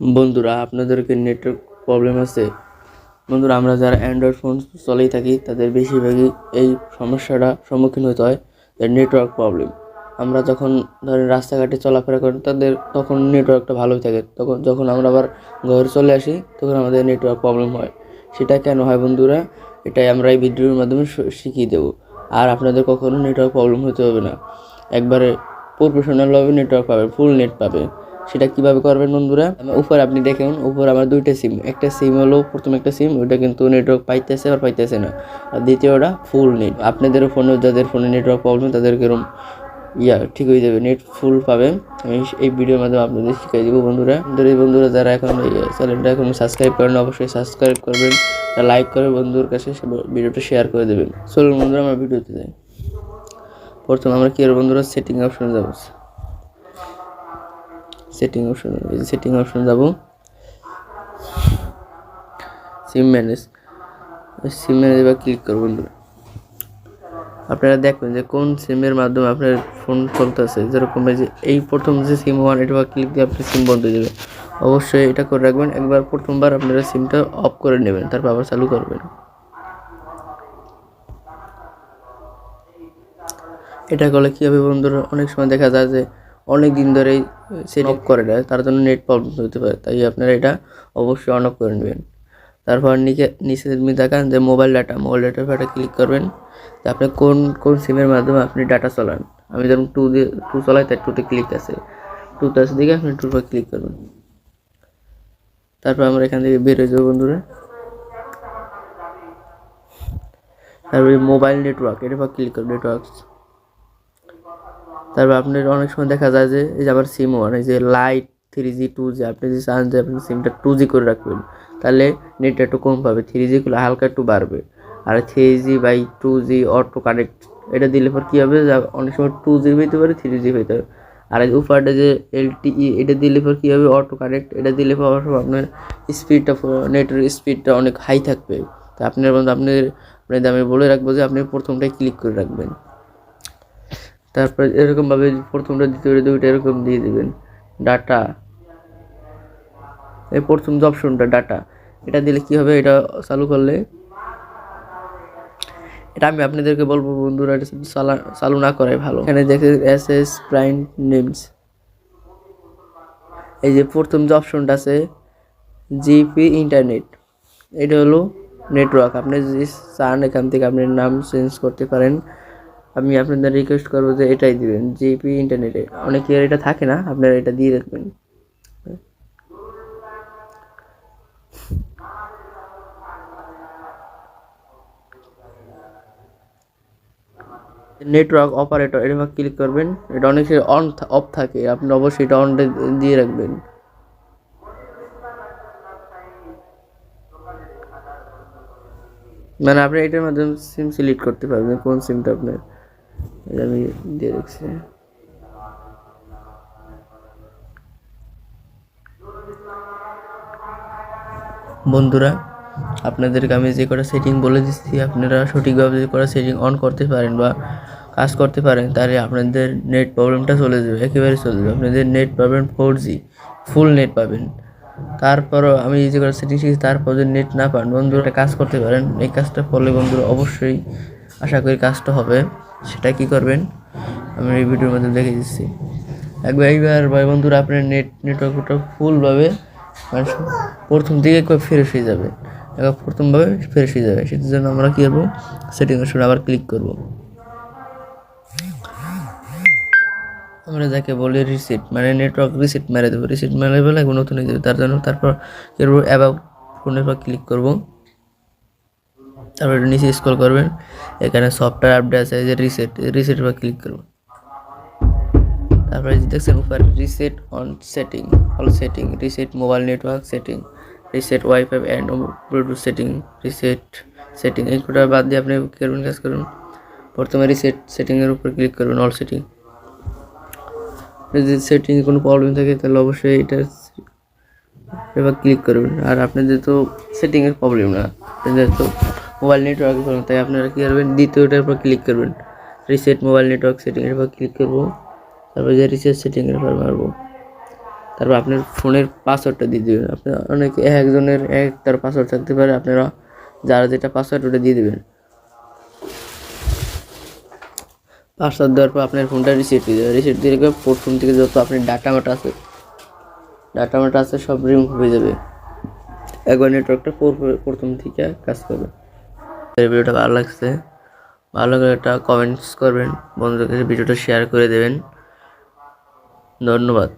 বন্ধুরা, আপনাদেরকে network problem আছে? বন্ধুরা, আমরা যারা অ্যান্ড্রয়েড ফোন চলেই থাকি তাদের বেশিরভাগই এই সমস্যাটা সম্মুখীন হতে হয়, নেটওয়ার্ক প্রবলেম। আমরা যখন ধরেন রাস্তাঘাটে চলাফেরা করি তখন নেটওয়ার্কটা ভালোই থাকে, যখন আমরা আবার ঘরে চলে আসি তখন আমাদের নেটওয়ার্ক প্রবলেম হয়। সেটা কেন হয় বন্ধুরা, এটাই আমরা এই ভিডিওর মাধ্যমে শিখিয়ে দেবো। আর আপনাদের কখনো নেটওয়ার্ক প্রবলেম হতে হবে না, একবারে প্রফেশনালভাবে নেটওয়ার্ক পাবে, ফুল নেট পাবে। সেটা কিভাবে করবেন বন্ধুরা, উপরে আপনি দেখেন, উপরে আমার দুইটা সিম, একটা সিম হলো প্রথম একটা সিম, ওইটা কিন্তু নেটওয়ার্ক পাইতেছে আর পাইতেছে না, আর দ্বিতীয়টা ফুল নেট। আপনাদেরও ফোনে, যাদের ফোনে নেটওয়ার্ক প্রবলেম তাদেরকে এরকম ঠিক হয়ে যাবে, নেট ফুল পাবেন। আমি এই ভিডিওর মাধ্যমে আপনাদের শিখিয়ে দেবো বন্ধুরা যারা এখন এই চ্যানেলটা এখন সাবস্ক্রাইব করেন, অবশ্যই সাবস্ক্রাইব করবেন, লাইক করে বন্ধুর কাছে ভিডিওটা শেয়ার করে দেবেন। চলুন বন্ধুরা, আমার ভিডিওতে যাই। প্রথমে আমরা কি বন্ধুরা, সেটিং অপশনে যাব। সেটিং অপশন যাব, সিম ম্যানেজ এবার ক্লিক করব। বন্ধুরা, আপনারা দেখবেন যে কোন সিমের মাধ্যমে আপনার ফোন চলতেছে। যেরকম এই প্রথম যে সিম 1, এটা ক্লিক দিয়ে আপনি সিম বন্ধ হয়ে যাবে। অবশ্যই এটা করে রাখবেন, একবার প্রথমবার আপনারা সিমটা অফ করে নেবেন, তারপর আবার চালু করবেন। এটা করলে কী হবে বন্ধুরা, অনেক সময় দেখা যায় যে অনেক দিন ধরেই সেট অফ করে দেয়, তার জন্য নেট প্রবলেম হতে পারে। তাই আপনারা এটা অবশ্যই অন অফ করে নেবেন। তারপর নিচে দেখান যে মোবাইল ডাটার উপরে ক্লিক করবেন, যে আপনি কোন সিমের মাধ্যমে আপনি ডাটা চালান। আমি যেমন 2 চালাই, তাই 2তে ক্লিক আছে, 2তে আছে দিকে আপনি 2 ক্লিক করবেন। তারপর আমরা এখান থেকে বের হয়ে যাবো বন্ধুরা। তারপরে মোবাইল নেটওয়ার্ক, এটার উপর ক্লিক করবেন, নেটওয়ার্কস। তারপর আপনার অনেক সময় দেখা যায় যে এই যে আবার সিম 1, এই যে লাইট 3G 2G, আপনি যদি চান যে আপনি সিমটা 2G করে রাখবেন, তাহলে নেটটা একটু কম পাবে, 3G করলে হালকা একটু বাড়বে। আর 3G/2G অটো কানেক্ট, এটা দিলে পর কী হবে, অনেক সময় 2G হইতে পারে, 3G হইতে পারে। আর এই উপরটা যে LTE, এটা দিলে পর কী হবে, অটো কানেক্ট, এটা দিলে পর আপনার স্পিডটা, নেটের স্পিডটা অনেক হাই থাকবে। তা আপনার আমি বলে রাখবো যে আপনি প্রথমটাই ক্লিক করে রাখবেন। তারপর এরকমভাবে প্রথমটা, দ্বিতীয়টা, দুইটা এরকম দিয়ে দেবেন। ডাটা, এই প্রথম যে অপশনটা ডাটা, এটা দিলে কি হবে, এটা চালু করলে, এটা আমি আপনাদেরকে বলবো বন্ধুরা, এটা চালু না করাই ভালো। এখানে দেখে SS প্রাইম নেমস, এই যে প্রথম যে অপশনটা আছে জিপি ইন্টারনেট, এটা হলো নেটওয়ার্ক। আপনি যদি চান এখান থেকে আপনি নাম চেঞ্জ করতে পারেন। আমি আপনাদের রিকোয়েস্ট করবো যে এটাই দিবেন, জিপি ইন্টারনেটে। অনেকের এটা থাকে না, আপনারা এটা দিয়ে রাখবেন। নেটওয়ার্ক অপারেটর, এটা ক্লিক করবেন। এটা অনেকের অন অফ থাকে, আপনি অবশ্যই এটা অন দিয়ে রাখবেন। মানে আপনি এটার মাধ্যমে সিম সিলেক্ট করতে পারবেন কোন সিমটা আপনার। এটা আমি দিয়ে রাখছি। বন্ধুরা, আপনাদেরকে আমি যে কটা সেটিং বলে দিচ্ছি, আপনারা সঠিকভাবে যে কটা সেটিং অন করতে পারেন বা কাজ করতে পারেন, তাহলে আপনাদের নেট প্রবলেমটা চলে যাবে, একেবারে চলে যাবে। আপনাদের নেট পাবেন 4G, ফুল নেট পাবেন। তারপরও আমি যে কটা সেটিং শিখেছি, তারপর যদি নেট না পান বন্ধুরা, একটা কাজ করতে পারেন। এই কাজটা করলে বন্ধুরা অবশ্যই আশা করি কাজটা হবে। সেটা কি করবেন আমি এই ভিডিওর মধ্যে দেখে দিচ্ছি। এইবার বন্ধুরা, আপনার নেটওয়ার্কটা ফুলভাবে, মানে প্রথম দিকে ফ্রেশ হয়ে যাবে, প্রথমভাবে ফ্রেশ হয়ে যাবে। সেটার জন্য আমরা কী করবো, সেটিং অপশনে আবার ক্লিক করব। আমরা যাকে বলি রিসেট, মানে নেটওয়ার্ক রিসেট মেরে দেবো। রিসেট মেরে বলে একবার নতুন হয়ে যাবে। তার জন্য তারপর কী করবো, অ্যাবাউট ফোনের পর ক্লিক করব। তারপর নিচে স্ক্রল করবেন, এখানে সফটওয়্যার আপডেট আছে, যে রিসেটের পর ক্লিক করব। তারপরে দেখছেন উপর reset on setting, all setting, reset mobile network setting, reset wifi and Bluetooth setting এই কোটা বাদ দিয়ে আপনি করবেন, কাজ করুন। প্রথমে রিসেট সেটিংয়ের উপর ক্লিক করবেন, অল সেটিং। যদি সেটিংয়ে কোনো প্রবলেম থাকে তাহলে অবশ্যই এটা এবার ক্লিক করবেন। আর আপনাদের তো সেটিংয়ের প্রবলেম না, আপনাদের তো মোবাইল নেটওয়ার্কের প্রবলেম, তাই আপনারা কী করবেন, দ্বিতীয়টার উপর ক্লিক করবেন, রিসেট মোবাইল নেটওয়ার্ক সেটিংয়ের উপর ক্লিক করবো। তারপরে যে রিসেট সেটিংয়ের উপর মারবো। তারপর আপনার ফোনের পাসওয়ার্ডটা দিয়ে দেবেন। আপনার অনেকে একজনের তার পাসওয়ার্ড থাকতে পারে, আপনারা যারা যেটা পাসওয়ার্ড ওটা দিয়ে দেবেন। পাসওয়ার্ড দেওয়ার পর আপনার ফোনটা রিসেট দিয়ে দেবে। রিসেট দিয়ে ফোন থেকে যত আপনার ডাটা মাটা আছে সব রিমুভ হয়ে যাবে। একবার নেটওয়ার্কটা প্রথম থেকে কাজ করবে। এই ভিডিওটা ভালো লাগছে, ভালো করে একটা কমেন্টস করবেন, বন্ধুদের কাছে ভিডিওটা শেয়ার করে দেবেন। ধন্যবাদ।